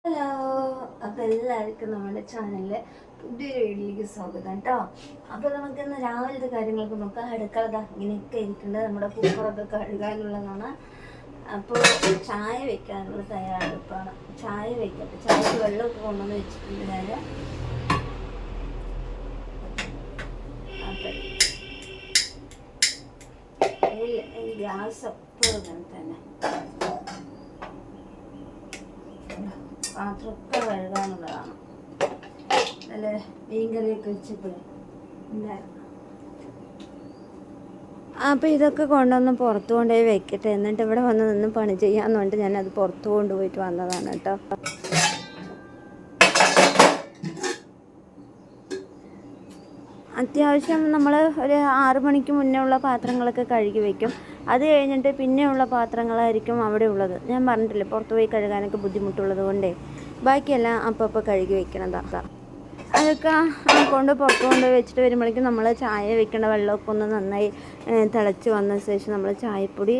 Hello, അപ്പോൾ എല്ലാവർക്കും നമ്മുടെ ചാനലിലെ പുതിയൊരു വീഡിയോയിലേക്ക് സ്വാഗതം കേട്ടോ. അപ്പോൾ നമുക്കിന്ന് രാവിലത്തെ കാര്യങ്ങളൊക്കെ നോക്കാം. അടുക്കള ഇങ്ങനെയൊക്കെ ഇരിക്കേണ്ടത് നമ്മുടെ കുക്കറൊക്കെ കഴുകാനുള്ളതാണ്. അപ്പോൾ ചായ വെക്കാനുള്ള തയ്യാറെടുപ്പാണ്. ചായ വെക്കട്ടെ. ചായക്ക് വെള്ളമൊക്കെ കൊണ്ടുവന്ന് വെച്ചിട്ടുണ്ട് ഞാൻ. അപ്പം ഗ്യാസ് എപ്പോഴും അങ്ങനെ തന്നെ. പാത്രമൊക്കെ കഴുകാനുള്ളതാണ്. നല്ല മീൻകറിയൊക്കെ വെച്ചപ്പോഴേ ഉണ്ടായിരുന്നു. അപ്പോൾ ഇതൊക്കെ കൊണ്ടുവന്ന് പുറത്ത് കൊണ്ടുപോയി വെക്കട്ടെ. എന്നിട്ട് ഇവിടെ വന്ന് നിന്ന് പണി ചെയ്യാമെന്ന് പറഞ്ഞിട്ട് ഞാനത് പുറത്ത് കൊണ്ടുപോയിട്ട് വന്നതാണ് കേട്ടോ. അത്യാവശ്യം നമ്മൾ ഒരു 6 മണിക്ക് മുന്നേ ഉള്ള പാത്രങ്ങളൊക്കെ കഴുകി വയ്ക്കും. അത് കഴിഞ്ഞിട്ട് പിന്നെയുള്ള പാത്രങ്ങളായിരിക്കും അവിടെ ഉള്ളത്. ഞാൻ പറഞ്ഞിട്ടില്ലേ, പുറത്ത് പോയി കഴുകാനൊക്കെ ബുദ്ധിമുട്ടുള്ളത് കൊണ്ടേ ബാക്കിയെല്ലാം അപ്പോൾ കഴുകി വയ്ക്കണതാണ്. അതൊക്കെ പുറത്ത് കൊണ്ട് വെച്ചിട്ട് വരുമ്പോഴേക്കും നമ്മൾ ചായ വെക്കേണ്ട വെള്ളമൊക്കെ ഒന്ന് നന്നായി തിളച്ച് വന്ന ശേഷം നമ്മൾ ചായപ്പൊടി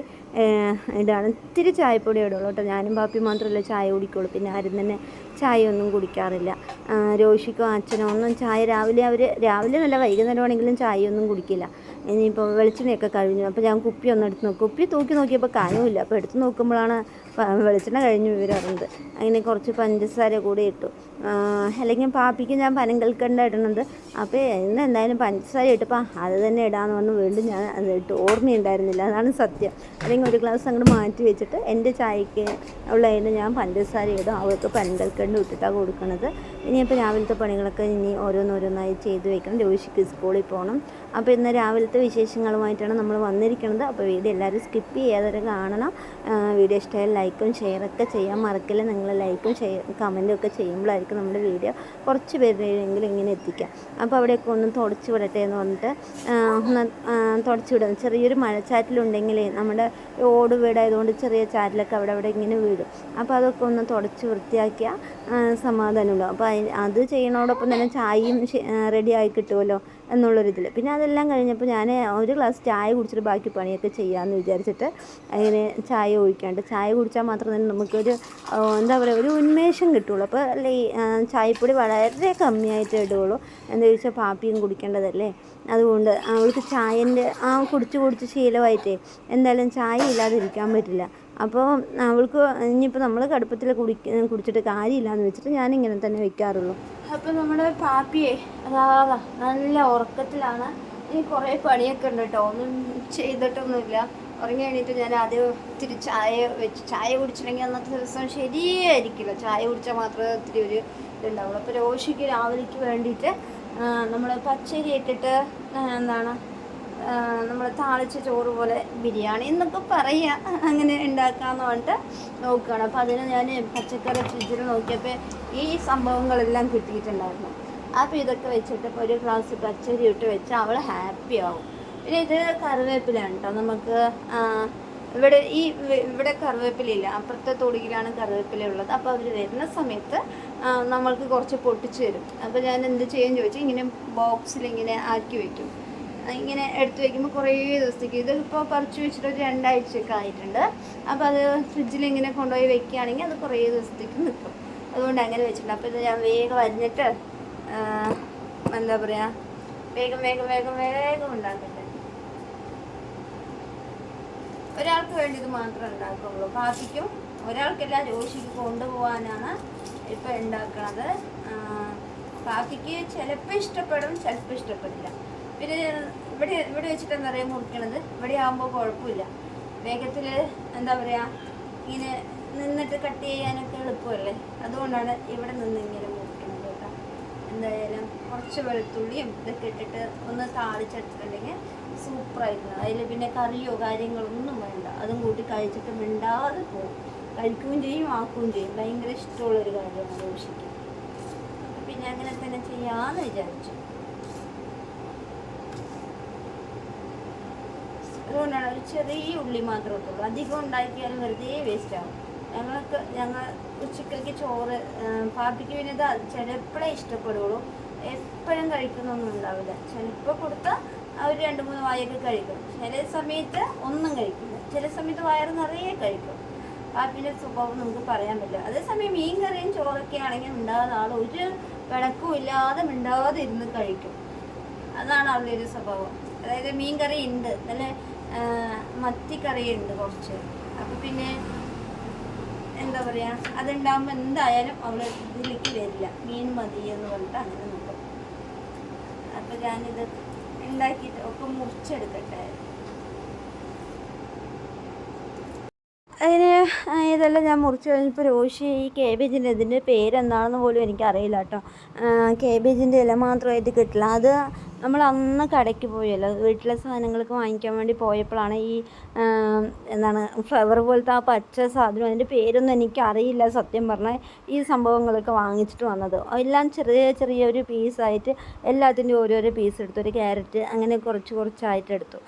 ഇടാണ്. ഇത്തിരി ചായപ്പൊടി ഇടുള്ളൂ കേട്ടോ. ഞാനും പാപ്പി മാത്രമല്ല ചായ കുടിക്കുള്ളൂ. പിന്നെ ആരും തന്നെ ചായ ഒന്നും കുടിക്കാറില്ല. രോഷിക്കോ അച്ഛനോ ഒന്നും ചായ രാവിലെ നല്ല വൈകുന്നേരമാണെങ്കിലും ചായ ഒന്നും കുടിക്കില്ല. ഇനിയിപ്പോൾ വെളിച്ചെണ്ണയൊക്കെ കഴിഞ്ഞു. അപ്പോൾ ഞാൻ കുപ്പി ഒന്ന് എടുത്ത് നോക്കും. കുപ്പി തൂക്കി നോക്കിയപ്പോൾ കാണുമില്ല. അപ്പോൾ എടുത്ത് നോക്കുമ്പോഴാണ് വെളിച്ചെണ്ണ കഴിഞ്ഞ് വിവരമുണ്ട്. അങ്ങനെ കുറച്ച് പഞ്ചസാര കൂടി ഇട്ടു. അല്ലെങ്കിൽ പാപ്പിക്ക് ഞാൻ പനങ്കൽക്കണ്ട ഇടുന്നത്. അപ്പോൾ ഇന്ന് എന്തായാലും പഞ്ചസാര ഇട്ടപ്പോൾ അത് തന്നെ ഇടാമെന്ന് പറഞ്ഞ് വീണ്ടും ഞാൻ അത് ഇട്ട്. ഓർമ്മയുണ്ടായിരുന്നില്ല, അതാണ് സത്യം. അല്ലെങ്കിൽ ഒരു ഗ്ലാസ് അങ്ങോട്ട് മാറ്റി വെച്ചിട്ട് എൻ്റെ ചായക്ക് ഉള്ളതിന് ഞാൻ പഞ്ചസാര ഇടും. അവർക്ക് പനങ്കൽക്കണ്ട് ഇട്ടിട്ടാണ് കൊടുക്കുന്നത്. ഇനിയിപ്പോൾ രാവിലത്തെ പണികളൊക്കെ ഇനി ഓരോന്നോരോന്നായി ചെയ്ത് വെക്കണം. രോഷിക്ക് സ്കൂളിൽ പോകണം. അപ്പോൾ ഇന്ന് രാവിലത്തെ വിശേഷങ്ങളുമായിട്ടാണ് നമ്മൾ വന്നിരിക്കുന്നത്. അപ്പോൾ വീഡിയോ എല്ലാവരും സ്കിപ്പ് ചെയ്യാതെ കാണണം. വീഡിയോ ഇഷ്ടമായാൽ ലൈക്കും ഷെയറൊക്കെ ചെയ്യാൻ മറക്കില്ല. നിങ്ങൾ ലൈക്കും കമൻറ്റും ഒക്കെ ചെയ്യുമ്പോഴായിരിക്കും നമ്മുടെ വീഡിയോ കുറച്ച് പേരെങ്കിലും ഇങ്ങനെ എത്തിക്കാം. അപ്പോൾ അവിടെയൊക്കെ ഒന്ന് തുടച്ച് വിടട്ടെ എന്ന് പറഞ്ഞിട്ട് തുടച്ച് വിടും. ചെറിയൊരു മഴച്ചാറ്റിലുണ്ടെങ്കിൽ നമ്മുടെ ഓട് വീടായതുകൊണ്ട് ചെറിയ ചാറ്റിലൊക്കെ അവിടെ ഇങ്ങനെ വീടും. അപ്പോൾ അതൊക്കെ ഒന്ന് തുടച്ച് വൃത്തിയാക്കിയാൽ സമാധാനമുള്ളൂ. അപ്പോൾ അത് ചെയ്യണോടൊപ്പം തന്നെ ചായയും റെഡിയായി കിട്ടുമല്ലോ എന്നുള്ളൊരിതിൽ. പിന്നെ അതെല്ലാം കഴിഞ്ഞപ്പോൾ ഞാൻ ഒരു ഗ്ലാസ് ചായ കുടിച്ചിട്ട് ബാക്കി പണിയൊക്കെ ചെയ്യാമെന്ന് വിചാരിച്ചിട്ട് അങ്ങനെ ചായ ഒഴിക്കാണ്ട്. ചായ കുടിച്ചാൽ മാത്രം തന്നെ നമുക്കൊരു എന്താ പറയുക, ഒരു ഉന്മേഷം കിട്ടുള്ളൂ. അപ്പോൾ ചായപ്പൊടി വളരെ കമ്മിയായിട്ട് ഇടുകയുള്ളൂ. എന്താ ചോദിച്ചാൽ പാപ്പിയും കുടിക്കേണ്ടതല്ലേ. അതുകൊണ്ട് അവൾക്ക് ചായൻ്റെ കുടിച്ച് ശീലമായിട്ടേ എന്തായാലും ചായ ഇല്ലാതിരിക്കാൻ പറ്റില്ല. അപ്പോൾ അവൾക്ക് ഇനിയിപ്പോൾ നമ്മൾ കടുപ്പത്തിൽ കുടിച്ചിട്ട് കാര്യമില്ലയെന്ന് വെച്ചിട്ട് ഞാനിങ്ങനെ തന്നെ വെക്കാറുള്ളൂ. അപ്പോൾ നമ്മുടെ പാപ്പിയെ അതാ നല്ല ഉറക്കത്തിലാണ്. ഇനി കുറേ പണിയൊക്കെ ഉണ്ട് കേട്ടോ. ഒന്നും ചെയ്തിട്ടൊന്നുമില്ല. ഉറങ്ങി എണീറ്റ് ഞാൻ ആദ്യം ഇത്തിരി ചായ കുടിച്ചിട്ടുണ്ടെങ്കിൽ അന്നത്തെ ദിവസം ശരിയായിരിക്കില്ല. ചായ കുടിച്ചാൽ മാത്രമേ ഒത്തിരി ഒരു ഇതുണ്ടാവുള്ളൂ. അപ്പോൾ രോഷിക്ക് രാവിലേക്ക് വേണ്ടിയിട്ട് നമ്മൾ പച്ചരി ഇട്ടിട്ട് നമ്മൾ താളിച്ച ചോറ് പോലെ ബിരിയാണി എന്നൊക്കെ പറയുക, അങ്ങനെ ഉണ്ടാക്കാമെന്ന് പറഞ്ഞിട്ട് നോക്കുകയാണ്. അപ്പോൾ അതിന് ഞാൻ പച്ചക്കറി ഫ്രിഡ്ജിൽ നോക്കിയപ്പോൾ ഈ സംഭവങ്ങളെല്ലാം കിട്ടിയിട്ടുണ്ടായിരുന്നു. അപ്പോൾ ഇതൊക്കെ വെച്ചിട്ട് ഇപ്പോൾ ഒരു ഗ്ലാസ് പച്ചരി ഇട്ട് വെച്ചാൽ അവൾ ഹാപ്പി ആവും. പിന്നെ ഇത് കറിവേപ്പിലാണ് കേട്ടോ. നമുക്ക് ഇവിടെ കറിവേപ്പിലയില്ല, അപ്പുറത്തെ തൊടിയിലാണ് കറിവേപ്പില ഉള്ളത്. അപ്പോൾ അവർ വരുന്ന സമയത്ത് നമ്മൾക്ക് കുറച്ച് പൊട്ടിച്ച് തരും. അപ്പോൾ ഞാൻ എന്ത് ചെയ്യും ചോദിച്ചാൽ ഇങ്ങനെ ബോക്സിലിങ്ങനെ ആക്കി വയ്ക്കും. ഇങ്ങനെ എടുത്ത് വയ്ക്കുമ്പോൾ കുറേ ദിവസത്തേക്ക്, ഇതിപ്പോൾ പറിച്ച് വെച്ചിട്ട് ഒരു 2 ആഴ്ചയൊക്കെ ആയിട്ടുണ്ട്. അപ്പോൾ അത് ഫ്രിഡ്ജിൽ ഇങ്ങനെ കൊണ്ടുപോയി വെക്കുകയാണെങ്കിൽ അത് കുറേ ദിവസത്തേക്ക് നിൽക്കും. അതുകൊണ്ട് അങ്ങനെ വെച്ചിട്ടുണ്ട്. അപ്പോൾ ഇത് ഞാൻ വേഗം അരിഞ്ഞിട്ട് എന്താ പറയുക, വേഗം ഉണ്ടാക്കട്ടെ. ഒരാൾക്ക് വേണ്ടി ഇത് മാത്രമേ ഉണ്ടാക്കുള്ളൂ. പാപ്പിക്കും ഒരാൾക്കെല്ലാം രോഷിക്ക് കൊണ്ടുപോകാനാണ് ഇപ്പോൾ ഉണ്ടാക്കുന്നത്. പാപ്പിക്ക് ചിലപ്പോൾ ഇഷ്ടപ്പെടും, ചിലപ്പോൾ ഇഷ്ടപ്പെടില്ല. പിന്നെ ഇവിടെ വെച്ചിട്ട് എന്താ പറയുക മുറിക്കണത്. ഇവിടെ ആകുമ്പോൾ കുഴപ്പമില്ല. വേഗത്തിൽ എന്താ പറയുക, ഇങ്ങനെ നിന്നിട്ട് കട്ട് ചെയ്യാനൊക്കെ എളുപ്പമല്ലേ. അതുകൊണ്ടാണ് ഇവിടെ നിന്ന് ഇങ്ങനെ മുറിക്കണത് കേട്ടോ. എന്തായാലും കുറച്ച് വെളുത്തുള്ളിയും ഇതൊക്കെ ഇട്ടിട്ട് ഒന്ന് താളിച്ചെടുത്തിട്ടുണ്ടെങ്കിൽ സൂപ്പറായിരുന്നു. അതിൽ പിന്നെ കറിയോ കാര്യങ്ങളൊന്നും വേണ്ട. അതും കൂട്ടി കഴിച്ചിട്ട് മിണ്ടാതെ പോകും. കഴിക്കുകയും ചെയ്യും, ആക്കുകയും ചെയ്യും. ഭയങ്കര ഇഷ്ടമുള്ളൊരു കാര്യമാണ് രോഷിക്ക്. പിന്നെ അങ്ങനെ തന്നെ ചെയ്യാമെന്ന് വിചാരിച്ചു. അതുകൊണ്ടാണ് ഒരു ചെറിയ ഉള്ളി മാത്രമേ ഇട്ടുള്ളൂ. അധികം ഉണ്ടാക്കിയാലും വെറുതെ വേസ്റ്റ് ആവും. ഞങ്ങൾ ഉച്ചക്കലേക്ക് ചോറ് പാപ്പിക്ക് പിന്നെ ഇത് ചിലപ്പോഴേ ഇഷ്ടപ്പെടുള്ളൂ. എപ്പോഴും കഴിക്കുന്നൊന്നും ഉണ്ടാവില്ല. ചിലപ്പോൾ കൊടുത്താൽ അവർ 2-3 വായൊക്കെ കഴിക്കും. ചില സമയത്ത് ഒന്നും കഴിക്കില്ല. ചില സമയത്ത് വയറ് നിറയെ കഴിക്കും. പാപ്പിൻ്റെ സ്വഭാവം നമുക്ക് പറയാൻ പറ്റില്ല. അതേസമയം മീൻ കറിയും ചോറൊക്കെ ആണെങ്കിൽ ഉണ്ടാകുന്ന ആൾ ഒരു പിണക്കും ഇല്ലാതെ മിണ്ടാതെ ഇരുന്ന് കഴിക്കും. അതാണ് അവളുടെ ഒരു സ്വഭാവം. അതായത് മീൻ കറി ഉണ്ട്, നല്ല മത്തിക്കറി ഉണ്ട് കുറച്ച്. അപ്പം പിന്നെ എന്താ പറയുക, അതുണ്ടാകുമ്പോൾ എന്തായാലും അവൾ ഇതിലേക്ക് വരില്ല. മീൻ മതി എന്ന് പറഞ്ഞിട്ട് അങ്ങനെ നോക്കും. അപ്പം ഞാനിത് ഉണ്ടാക്കിയിട്ട് ഒക്കെ മുറിച്ചെടുക്കട്ടെ. അതിന് ഇതെല്ലാം ഞാൻ മുറിച്ച് കഴിഞ്ഞപ്പോൾ രോഷി ഈ കേബേജിൻ്റെ ഇതിൻ്റെ പേരെന്താണെന്ന് പോലും എനിക്കറിയില്ല കേട്ടോ. കേബേജിൻ്റെ ഇല മാത്രമായിട്ട് കിട്ടില്ല. അത് നമ്മൾ അന്ന് കടയ്ക്ക് പോയല്ലോ, വീട്ടിലെ സാധനങ്ങളൊക്കെ വാങ്ങിക്കാൻ വേണ്ടി പോയപ്പോഴാണ് ഈ എന്താണ് ഫ്ലവർ പോലത്തെ ആ പച്ച സാധനം, അതിൻ്റെ പേരൊന്നും എനിക്കറിയില്ല സത്യം പറഞ്ഞാൽ, ഈ സംഭവങ്ങളൊക്കെ വാങ്ങിച്ചിട്ട് വന്നത്. എല്ലാം ചെറിയ ചെറിയൊരു പീസായിട്ട് എല്ലാത്തിൻ്റെയും ഓരോരോ പീസ് എടുത്തു. ഒരു ക്യാരറ്റ് അങ്ങനെ കുറച്ച് കുറച്ചായിട്ട്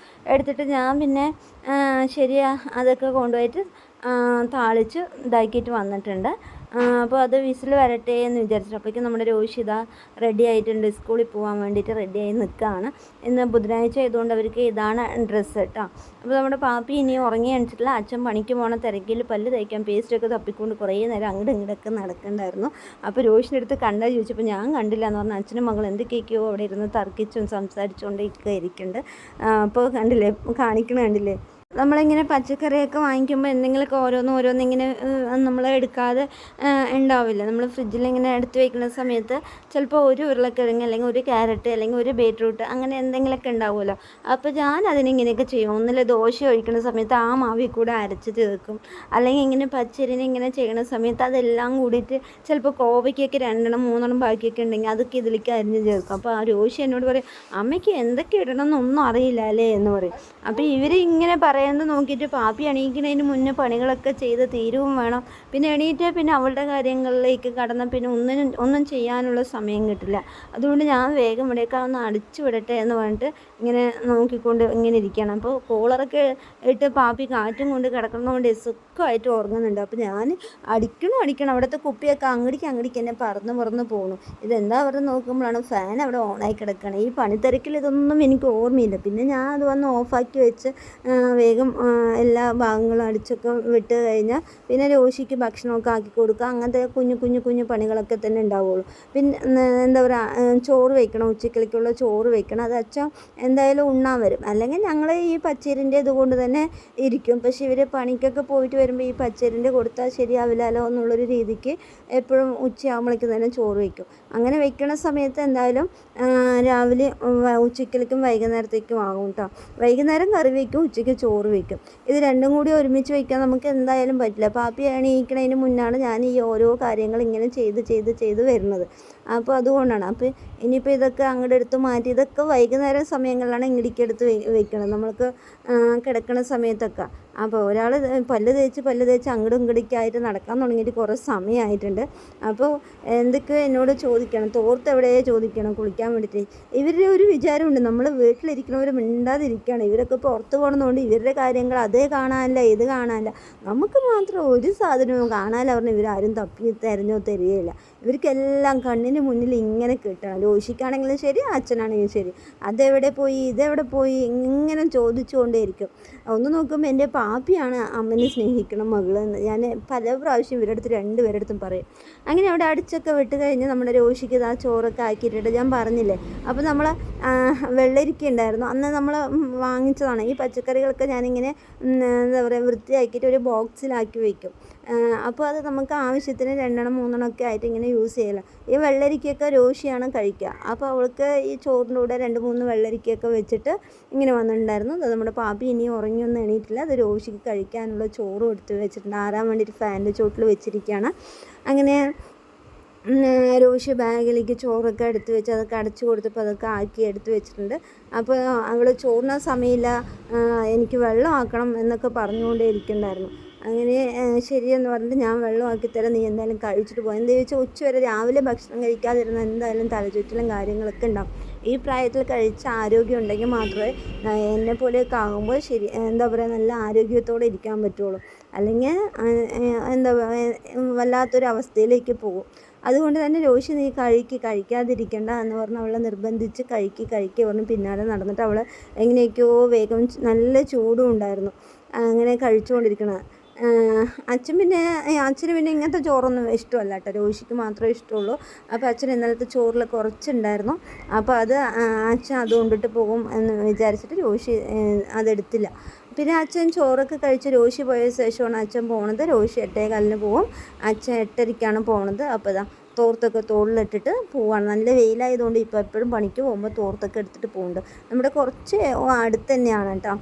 എടുത്തിട്ട് ഞാൻ പിന്നെ ശരിയാ അതൊക്കെ കൊണ്ടുപോയിട്ട് താളിച്ച് ഇതാക്കിയിട്ട് വന്നിട്ടുണ്ട്. അപ്പോൾ അത് വിസിൽ വരട്ടെ എന്ന് വിചാരിച്ചു. അപ്പോഴേക്കും നമ്മുടെ രോഷി ഇതാ റെഡി ആയിട്ടുണ്ട്, സ്കൂളിൽ പോകാൻ വേണ്ടിയിട്ട് റെഡിയായി നിൽക്കുകയാണ്. ഇന്ന് ബുധനാഴ്ച ആയതുകൊണ്ട് അവർക്ക് ഇതാണ് ഡ്രസ്സ് കേട്ടോ. അപ്പോൾ നമ്മുടെ പാപ്പി ഇനി ഉറങ്ങി എണിച്ചിട്ടില്ല. അച്ഛൻ പണിക്ക് പോകണ തിരക്കിൽ പല്ല് തയ്ക്കാൻ പേസ്റ്റൊക്കെ തപ്പിക്കൊണ്ട് കുറേ നേരം അങ്ങോട്ടും ഇങ്ങോട്ടൊക്കെ നടക്കണ്ടായിരുന്നു. അപ്പോൾ രോഷിൻ്റെ അടുത്ത് കണ്ടാൽ ചോദിച്ചപ്പോൾ ഞാൻ കണ്ടില്ല എന്ന് പറഞ്ഞാൽ അച്ഛനും മകളും എന്തൊക്കെയൊക്കെയോ അവിടെ ഇരുന്ന് തർക്കിച്ചും സംസാരിച്ചുകൊണ്ടൊക്കെ ഇരിക്കുന്നുണ്ട്. അപ്പോൾ കണ്ടില്ലേ, കണ്ടില്ലേ, നമ്മളിങ്ങനെ പച്ചക്കറിയൊക്കെ വാങ്ങിക്കുമ്പോൾ എന്തെങ്കിലുമൊക്കെ ഓരോന്നിങ്ങനെ നമ്മൾ എടുക്കാതെ ഉണ്ടാവില്ല. നമ്മൾ ഫ്രിഡ്ജിലിങ്ങനെ എടുത്ത് വയ്ക്കുന്ന സമയത്ത് ചിലപ്പോൾ ഒരു ഉരുളക്കിഴങ്ങ് അല്ലെങ്കിൽ ഒരു ക്യാരറ്റ് അല്ലെങ്കിൽ ഒരു ബീറ്റ്റൂട്ട് അങ്ങനെ എന്തെങ്കിലുമൊക്കെ ഉണ്ടാവുമല്ലോ. അപ്പോൾ ഞാൻ അതിനിങ്ങനെയൊക്കെ ചെയ്യും. ഒന്നിൽ ദോശ ഒഴിക്കുന്ന സമയത്ത് ആ മാവിൽ കൂടെ അരച്ച് ചേർക്കും. അല്ലെങ്കിൽ ഇങ്ങനെ പച്ചരിനെ ഇങ്ങനെ ചെയ്യുന്ന സമയത്ത് അതെല്ലാം കൂടിയിട്ട് ചിലപ്പോൾ കോവയ്ക്കൊക്കെ 2 3 ബാക്കിയൊക്കെ ഉണ്ടെങ്കിൽ അതൊക്കെ ഇതിലേക്ക് അരിഞ്ഞ് ചേർക്കും. അപ്പോൾ ആ രോഷി എന്നോട് പറയും, അമ്മയ്ക്ക് എന്തൊക്കെ ഇടണമെന്നൊന്നും അറിയില്ല അല്ലേ എന്ന് പറയും. അപ്പോൾ ഇവർ ഇങ്ങനെ പറയുന്നത് നോക്കിയിട്ട് പാപ്പി എണീക്കുന്നതിന് മുന്നേ പണികളൊക്കെ ചെയ്ത് തീരുവും വേണം. പിന്നെ എണീറ്റ് പിന്നെ അവളുടെ കാര്യങ്ങളിലേക്ക് കടന്നാൽ പിന്നെ ഒന്നും ചെയ്യാനുള്ള സമയം കിട്ടില്ല. അതുകൊണ്ട് ഞാൻ വേഗം ഇവിടേക്ക് ഒന്ന് അടിച്ചു വിടട്ടെ എന്ന് പറഞ്ഞിട്ട് ഇങ്ങനെ നോക്കിക്കൊണ്ട് ഇങ്ങനെ ഇരിക്കുകയാണ്. അപ്പോൾ കോളറൊക്കെ ഇട്ട് പാപ്പി കാറ്റും കൊണ്ട് കിടക്കുന്നതുകൊണ്ട് സുഖമായിട്ട് ഉറങ്ങുന്നുണ്ട്. അപ്പോൾ ഞാൻ അടിക്കണം അവിടുത്തെ കുപ്പിയൊക്കെ അങ്ങടിക്ക് എന്നെ പറന്ന് പോകണം. ഇതെന്താ അവിടെ നോക്കുമ്പോഴാണ് ഫാൻ അവിടെ ഓണായി കിടക്കുകയാണ്. ഈ പണിത്തിരക്കിൽ ഇതൊന്നും എനിക്ക് ഓർമ്മയില്ല. പിന്നെ ഞാൻ അത് വന്ന് ഓഫാക്കി വെച്ച് വേഗം എല്ലാ ഭാഗങ്ങളും അടിച്ചൊക്കെ വിട്ട് കഴിഞ്ഞാൽ പിന്നെ രോഷിക്ക് ഭക്ഷണമൊക്കെ ആക്കി കൊടുക്കുക. അങ്ങനത്തെ കുഞ്ഞു പണികളൊക്കെ തന്നെ ഉണ്ടാവുള്ളൂ. പിന്നെ എന്താ പറയുക, ചോറ് വയ്ക്കണം, ഉച്ചക്കലേക്കുള്ള ചോറ് വയ്ക്കണം. അത് അച്ഛൻ എന്തായാലും ഉണ്ണാൻ വരും. അല്ലെങ്കിൽ ഞങ്ങൾ ഈ പച്ചരിൻ്റെ ഇതുകൊണ്ട് തന്നെ ഇരിക്കും. പക്ഷേ ഇവർ പണിക്കൊക്കെ പോയിട്ട് വരുമ്പോൾ ഈ പച്ചരിൻ്റെ കൊടുത്താൽ ശരിയാവില്ലല്ലോ എന്നുള്ളൊരു രീതിക്ക് എപ്പോഴും ഉച്ചയാകുമ്പോഴേക്കും തന്നെ ചോറ് വയ്ക്കും. അങ്ങനെ വയ്ക്കണ സമയത്ത് എന്തായാലും രാവിലെ ഉച്ചക്കലേക്കും വൈകുന്നേരത്തേക്കും ആകും കേട്ടോ. വൈകുന്നേരം കറി വയ്ക്കും, ഉച്ചയ്ക്ക് ചോറ് വയ്ക്കും. ഇത് രണ്ടും കൂടി ഒരുമിച്ച് വയ്ക്കാൻ നമുക്ക് എന്തായാലും പറ്റില്ല. പാപ്പി എണീക്കണതിന് മുന്നാണ് ഞാൻ ഈ ഓരോ കാര്യങ്ങൾ ഇങ്ങനെ ചെയ്ത് വരുന്നത്. അപ്പോൾ അതുകൊണ്ടാണ്. അപ്പോൾ ഇനിയിപ്പോൾ ഇതൊക്കെ അങ്ങോട്ട് എടുത്ത് മാറ്റി ഇതൊക്കെ വൈകുന്നേരം സമയങ്ങളിലാണ് ഇങ്ങടിക്ക് എടുത്ത് വെക്കണം നമ്മൾക്ക് കിടക്കുന്ന സമയത്തൊക്കെ. അപ്പോൾ ഒരാൾ പല്ല് തേച്ച് അങ്ങോട്ടും ഇങ്ങടിക്കായിട്ട് നടക്കാൻ തുടങ്ങിയിട്ട് കുറേ സമയമായിട്ടുണ്ട്. അപ്പോൾ എന്തൊക്കെ എന്നോട് ചോദിക്കണം, തോർത്ത് എവിടെയേ ചോദിക്കണം കുളിക്കാൻ വേണ്ടിയിട്ട്. ഇവരുടെ ഒരു വിചാരമുണ്ട്, നമ്മൾ വീട്ടിലിരിക്കുന്നവർ മിണ്ടാതിരിക്കുകയാണ്. ഇവരൊക്കെ പുറത്ത് പോകണമെന്നുകൊണ്ട് ഇവരുടെ കാര്യങ്ങൾ അതേ കാണാനില്ല ഇത് കാണാനില്ല. നമുക്ക് മാത്രം ഒരു സാധനവും കാണാനില്ല പറഞ്ഞാൽ ഇവരാരും തപ്പി തരികയില്ല. ഇവർക്കെല്ലാം കണ്ണിന് മുന്നിൽ ഇങ്ങനെ കിട്ടണം. രോഷിക്കാണെങ്കിലും ശരി, അച്ഛനാണെങ്കിലും ശരി, അതെവിടെ പോയി ഇതെവിടെ പോയി ഇങ്ങനെ ചോദിച്ചുകൊണ്ടേയിരിക്കും. ഒന്ന് നോക്കുമ്പോൾ എൻ്റെ പാപ്പിയാണ് അമ്മനെ സ്നേഹിക്കണം മകളെന്ന് ഞാൻ പല പ്രാവശ്യം ഇവരുടെ അടുത്ത് 2 പേരുടെ അടുത്തും പറയും. അങ്ങനെ അവിടെ അടിച്ചൊക്കെ വിട്ട് കഴിഞ്ഞ് നമ്മുടെ രോഷിക്ക് ആ ചോറൊക്കെ ആക്കിയിട്ടിട്ട് ഞാൻ പറഞ്ഞില്ലേ. അപ്പോൾ നമ്മൾ വെള്ളരിക്ക ഉണ്ടായിരുന്നു അന്ന് നമ്മൾ വാങ്ങിച്ചതാണ്. ഈ പച്ചക്കറികളൊക്കെ ഞാനിങ്ങനെ എന്താ പറയുക വൃത്തിയാക്കിയിട്ട് ഒരു ബോക്സിലാക്കി വയ്ക്കും. അപ്പോൾ അത് നമുക്ക് ആവശ്യത്തിന് 2 3 ഒക്കെ ആയിട്ട് ഇങ്ങനെ യൂസ് ചെയ്യില്ല. ഈ വെള്ളരിക്കയൊക്കെ രോഷിയാണ് കഴിക്കുക. അപ്പോൾ അവൾക്ക് ഈ ചോറിൻ്റെ കൂടെ 2 3 വെള്ളരിക്കയൊക്കെ വെച്ചിട്ട് ഇങ്ങനെ വന്നിട്ടുണ്ടായിരുന്നു. അത് നമ്മുടെ പാപ്പി ഇനിയും ഉറങ്ങിയൊന്നും എണീറ്റില്ല. അത് രോഷിക്ക് കഴിക്കാനുള്ള ചോറും എടുത്ത് വെച്ചിട്ടുണ്ട്. ആറാൻ വേണ്ടിയിട്ട് ഫാനിൻ്റെ ചോട്ടിൽ വെച്ചിരിക്കുകയാണ്. അങ്ങനെ രോഷി ബാഗിലേക്ക് ചോറൊക്കെ എടുത്ത് വെച്ച് അതൊക്കെ അടച്ചു കൊടുത്തപ്പോൾ അതൊക്കെ ആക്കി എടുത്ത് വെച്ചിട്ടുണ്ട്. അപ്പോൾ അവൾ ചോറിന് സമയമില്ല, എനിക്ക് വെള്ളം ആക്കണം എന്നൊക്കെ പറഞ്ഞുകൊണ്ടേ ഇരിക്കുന്നുണ്ടായിരുന്നു. അങ്ങനെ ശരിയെന്ന് പറഞ്ഞിട്ട് ഞാൻ വെള്ളമാക്കി തരാം, നീ എന്തായാലും കഴിച്ചിട്ട് പോകും. എന്താ ചോദിച്ചാൽ ഉച്ചവരെ രാവിലെ ഭക്ഷണം കഴിക്കാതിരുന്ന എന്തായാലും തലചുറ്റലും കാര്യങ്ങളൊക്കെ ഉണ്ടാവും. ഈ പ്രായത്തിൽ കഴിച്ച ആരോഗ്യം ഉണ്ടെങ്കിൽ മാത്രമേ എന്നെപ്പോലെയൊക്കെ ആകുമ്പോൾ എന്താ പറയുക നല്ല ആരോഗ്യത്തോടെ ഇരിക്കാൻ പറ്റുള്ളൂ. അല്ലെങ്കിൽ എന്താ വല്ലാത്തൊരു അവസ്ഥയിലേക്ക് പോകും. അതുകൊണ്ട് തന്നെ രോഷി നീ കഴിക്കാതിരിക്കണ്ട എന്ന് പറഞ്ഞ് അവളെ നിർബന്ധിച്ച് കഴിക്കുക പറഞ്ഞ് പിന്നാലെ നടന്നിട്ട് അവൾ എങ്ങനെയൊക്കെയോ വേഗം നല്ല ചൂടും ഉണ്ടായിരുന്നു അങ്ങനെ കഴിച്ചുകൊണ്ടിരിക്കണം. അച്ഛൻ പിന്നെ അച്ഛന് പിന്നെ ഇങ്ങനത്തെ ചോറൊന്നും ഇഷ്ടമല്ല കേട്ടോ, രോഷിക്ക് മാത്രമേ ഇഷ്ടമുള്ളൂ. അപ്പോൾ അച്ഛൻ ഇന്നലത്തെ ചോറിൽ കുറച്ചുണ്ടായിരുന്നു. അപ്പോൾ അത് അച്ഛൻ അത് കൊണ്ടിട്ട് പോകും എന്ന് വിചാരിച്ചിട്ട് രോഷി അതെടുത്തില്ല. പിന്നെ അച്ഛൻ ചോറൊക്കെ കഴിച്ച് രോഷി പോയ ശേഷമാണ് അച്ഛൻ പോണത്. രോഷി 8:15 പോവും, അച്ഛൻ 8:30 പോണത്. അപ്പോൾ ഇതാ തോർത്തൊക്കെ തോളിലിട്ടിട്ട് പോവാണ്. നല്ല വെയിലായതുകൊണ്ട് ഇപ്പോൾ എപ്പോഴും പണിക്ക് പോകുമ്പോൾ തോർത്തൊക്കെ എടുത്തിട്ട് പോകുന്നുണ്ട്. നമ്മുടെ കുറച്ച് അടുത്ത് തന്നെയാണ് കേട്ടോ.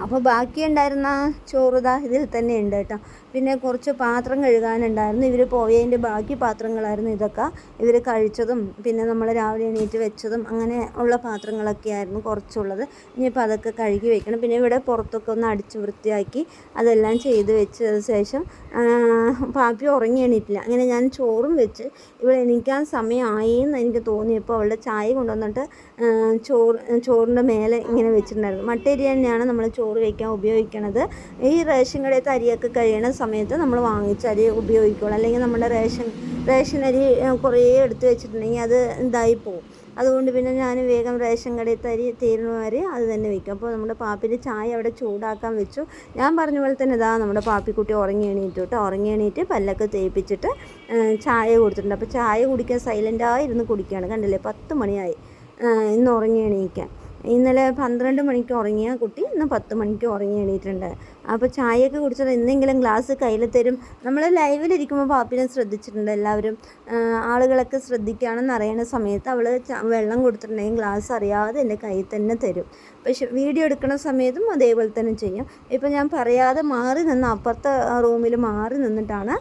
അപ്പോൾ ബാക്കി ഉണ്ടായിരുന്ന ചോറ് ഇതിൽ തന്നെ ഉണ്ട് കേട്ടോ. പിന്നെ കുറച്ച് പാത്രം കഴുകാനുണ്ടായിരുന്നു. ഇവർ പോയതിൻ്റെ ബാക്കി പാത്രങ്ങളായിരുന്നു ഇതൊക്കെ. ഇവർ കഴിച്ചതും പിന്നെ നമ്മൾ രാവിലെ എണീറ്റ് വെച്ചതും അങ്ങനെ ഉള്ള പാത്രങ്ങളൊക്കെ ആയിരുന്നു കുറച്ചുള്ളത്. ഇനിയിപ്പോൾ അതൊക്കെ കഴുകി വെക്കണം. പിന്നെ ഇവിടെ പുറത്തൊക്കെ ഒന്ന് അടിച്ച് വൃത്തിയാക്കി അതെല്ലാം ചെയ്ത് വെച്ചതിന് ശേഷം പാപ്പി ഉറങ്ങി എണീറ്റില്ല. അങ്ങനെ ഞാൻ ചോറും വെച്ച് ഇവിടെ എണീക്കാൻ സമയമായി എന്ന് എനിക്ക് തോന്നിയപ്പോൾ അവളുടെ ചായ കൊണ്ടുവന്നിട്ട് ചോറിൻ്റെ മേലെ ഇങ്ങനെ വെച്ചിട്ടുണ്ടായിരുന്നു. മട്ടേരി തന്നെയാണ് നമ്മൾ ചോറ് വയ്ക്കാൻ ഉപയോഗിക്കണത്. ഈ റേഷൻ കടയിലത്തെ അരിയൊക്കെ കഴിയണ സമയത്ത് നമ്മൾ വാങ്ങിച്ച അരി ഉപയോഗിക്കുള്ളൂ. അല്ലെങ്കിൽ നമ്മുടെ റേഷൻ അരി കുറേ എടുത്ത് വെച്ചിട്ടുണ്ടെങ്കിൽ അത് ഇതായി പോകും. അതുകൊണ്ട് പിന്നെ ഞാൻ വേഗം റേഷൻ കടയിലത്തെ അരി തീരുന്ന വരെ അത് തന്നെ വയ്ക്കും. അപ്പോൾ നമ്മുടെ പാപ്പിൻ്റെ ചായ അവിടെ ചൂടാക്കാൻ വെച്ചു. ഞാൻ പറഞ്ഞ പോലെ തന്നെ നമ്മുടെ പാപ്പിക്കുട്ടി ഉറങ്ങി എണീറ്റു കേട്ടോ. ഉറങ്ങി എണീറ്റ് പല്ലൊക്കെ തേപ്പിച്ചിട്ട് ചായ കൊടുത്തിട്ടുണ്ട്. അപ്പോൾ ചായ കുടിക്കാൻ സൈലൻ്റായി ഇരുന്ന് കുടിക്കുകയാണ്. കണ്ടില്ലേ, 10 മണിയായി ഇന്ന് ഉറങ്ങി എണീക്കാൻ. ഇന്നലെ 12 മണിക്ക് ഉറങ്ങിയ കുട്ടി ഇന്ന് 10 മണിക്ക് ഉറങ്ങി എണീറ്റിട്ടുണ്ട്. അപ്പോൾ ചായയൊക്കെ കുടിച്ചത് എന്തെങ്കിലും ഗ്ലാസ് കയ്യിൽ തരും. നമ്മൾ ലൈവിലിരിക്കുമ്പോൾ പാപ്പിനെ ശ്രദ്ധിച്ചിട്ടുണ്ട് എല്ലാവരും. ആളുകളൊക്കെ ശ്രദ്ധിക്കുകയാണെന്ന് അറിയുന്ന സമയത്ത് അവൾ വെള്ളം കൊടുത്തിട്ടുണ്ടെങ്കിൽ ഗ്ലാസ് അറിയാതെ എൻ്റെ കയ്യിൽ തന്നെ തരും. പക്ഷെ വീഡിയോ എടുക്കുന്ന സമയത്തും അതേപോലെ തന്നെ ചെയ്യും. ഇപ്പോൾ ഞാൻ പറയാതെ മാറി നിന്ന് അപ്പുറത്തെ റൂമിൽ മാറി നിന്നിട്ടാണ്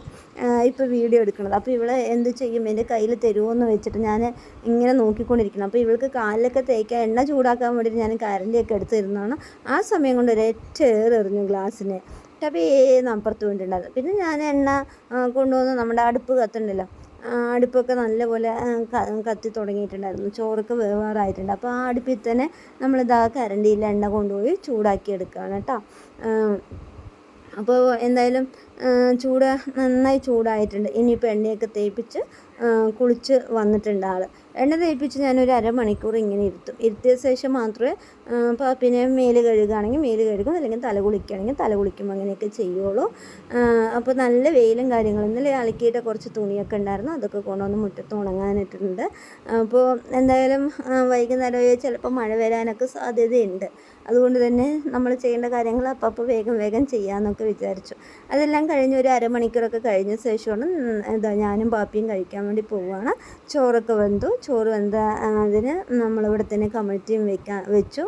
ഇപ്പോൾ വീഡിയോ എടുക്കുന്നത്. അപ്പോൾ ഇവളെ എന്ത് ചെയ്യും, എൻ്റെ കയ്യിൽ തരുമോയെന്ന് വെച്ചിട്ട് ഞാൻ ഇങ്ങനെ നോക്കിക്കൊണ്ടിരിക്കണം. അപ്പോൾ ഇവൾക്ക് കാലിലൊക്കെ തേക്കാൻ എണ്ണ ചൂടാക്കാൻ വേണ്ടിയിട്ട് ഞാൻ കരണ്ടിയൊക്കെ എടുത്ത് തരുന്നതാണ്. ആ സമയം കൊണ്ട് ഒരൊറ്റ എറിഞ്ഞു ഗ്ലാസ്സിനെ ടപേന്ന് അപ്പുറത്ത് വേണ്ടിയിട്ടുണ്ടായിരുന്നു. പിന്നെ ഞാൻ എണ്ണ കൊണ്ടുവന്ന് നമ്മുടെ അടുപ്പ് കത്തുണ്ടല്ലോ, അടുപ്പൊക്കെ നല്ലപോലെ കത്തി തുടങ്ങിയിട്ടുണ്ടായിരുന്നു. ചോറൊക്കെ വേവാറായിട്ടുണ്ട്. അപ്പോൾ ആ അടുപ്പിൽ തന്നെ നമ്മളിതാ കരണ്ടിയിൽ എണ്ണ കൊണ്ടുപോയി ചൂടാക്കി എടുക്കുകയാണ് കേട്ടോ. അപ്പോൾ എന്തായാലും നന്നായി ചൂടായിട്ടുണ്ട്. ഇനിയിപ്പോൾ എണ്ണയൊക്കെ തേപ്പിച്ച് കുളിച്ച് വന്നിട്ടുണ്ട് ആൾ. എണ്ണ തേപ്പിച്ച് ഞാനൊരു അരമണിക്കൂർ ഇങ്ങനെ ഇരുത്തിയ ശേഷം മാത്രമേ പാപ്പിനെ മേല് കഴുകുകയാണെങ്കിൽ മേല് കഴുകും, അല്ലെങ്കിൽ തല കുളിക്കുകയാണെങ്കിൽ തല കുളിക്കും, അങ്ങനെയൊക്കെ ചെയ്യുള്ളൂ. അപ്പോൾ നല്ല വെയിലും കാര്യങ്ങളും. ഇന്നലെ അലക്കിയിട്ട് കുറച്ച് തുണിയൊക്കെ ഉണ്ടായിരുന്നു, അതൊക്കെ കൊണ്ടുവന്ന് മുറ്റത്ത് ഉണങ്ങാനിട്ടുണ്ട്. അപ്പോൾ എന്തായാലും വൈകുന്നേരം ചിലപ്പോൾ മഴ വരാനൊക്കെ സാധ്യതയുണ്ട്. അതുകൊണ്ട് തന്നെ നമ്മൾ ചെയ്യേണ്ട കാര്യങ്ങൾ അപ്പോൾ വേഗം ചെയ്യാമെന്നൊക്കെ വിചാരിച്ചു. അതെല്ലാം കഴിഞ്ഞ് ഒരു അരമണിക്കൂറൊക്കെ കഴിഞ്ഞ ശേഷമാണ് ഞാനും പാപ്പിയും കഴിക്കാൻ വേണ്ടി പോവുകയാണ്. ചോറൊക്കെ ചോറ് വെന്ത അതിന് നമ്മളിവിടെ തന്നെ കമഴ്ത്തിയും വെച്ചു.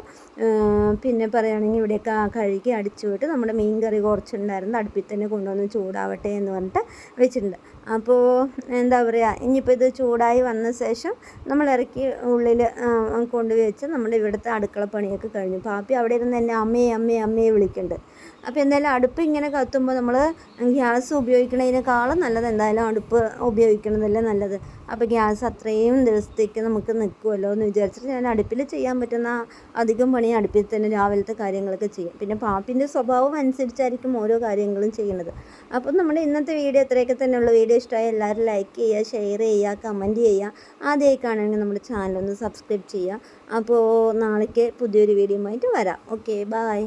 പിന്നെ പറയുകയാണെങ്കിൽ ഇവിടെയൊക്കെ കഴുകി അടിച്ചു വിട്ട് നമ്മുടെ മീൻ കറി കുറച്ചുണ്ടായിരുന്നു, അടുപ്പിൽ തന്നെ കൊണ്ടുവന്ന് ചൂടാവട്ടെ എന്ന് പറഞ്ഞിട്ട് വെച്ചിട്ടുണ്ട്. അപ്പോൾ എന്താ പറയുക, ഇനിയിപ്പോൾ ഇത് ചൂടായി വന്ന ശേഷം നമ്മൾ ഇറക്കി ഉള്ളിൽ കൊണ്ടുപോയി വെച്ച് നമ്മുടെ ഇവിടുത്തെ അടുക്കള പണിയൊക്കെ കഴിഞ്ഞു. പാപ്പി അവിടെ ഇരുന്ന് എന്നെ അമ്മയെ വിളിക്കുന്നുണ്ട്. അപ്പോൾ എന്തായാലും അടുപ്പ് ഇങ്ങനെ കത്തുമ്പോൾ നമ്മൾ ഗ്യാസ് ഉപയോഗിക്കുന്നതിനേക്കാളും നല്ലത് എന്തായാലും അടുപ്പ് ഉപയോഗിക്കുന്നതല്ലേ നല്ലത്. അപ്പോൾ ഗ്യാസ് അത്രയും ദിവസത്തേക്ക് നമുക്ക് നിൽക്കുമല്ലോ എന്ന് വിചാരിച്ചിട്ട് ഞാൻ അടുപ്പിൽ ചെയ്യാൻ പറ്റുന്ന അധികം പണി അടുപ്പിൽ തന്നെ രാവിലത്തെ കാര്യങ്ങളൊക്കെ ചെയ്യും. പിന്നെ പാപ്പിൻ്റെ സ്വഭാവം അനുസരിച്ചായിരിക്കും ഓരോ കാര്യങ്ങളും ചെയ്യുന്നത്. അപ്പോൾ നമ്മുടെ ഇന്നത്തെ വീഡിയോ ഇത്രയൊക്കെ തന്നെയുള്ള. വീഡിയോ ഇഷ്ടമായി എല്ലാവരും ലൈക്ക് ചെയ്യുക, ഷെയർ ചെയ്യുക, കമൻറ്റ് ചെയ്യുക. ആദ്യമായി കാണുകയാണെങ്കിൽ നമ്മുടെ ചാനലൊന്ന് സബ്സ്ക്രൈബ് ചെയ്യുക. അപ്പോൾ നാളേക്ക് പുതിയൊരു വീഡിയോ ആയിട്ട് വരാം. Okay, by.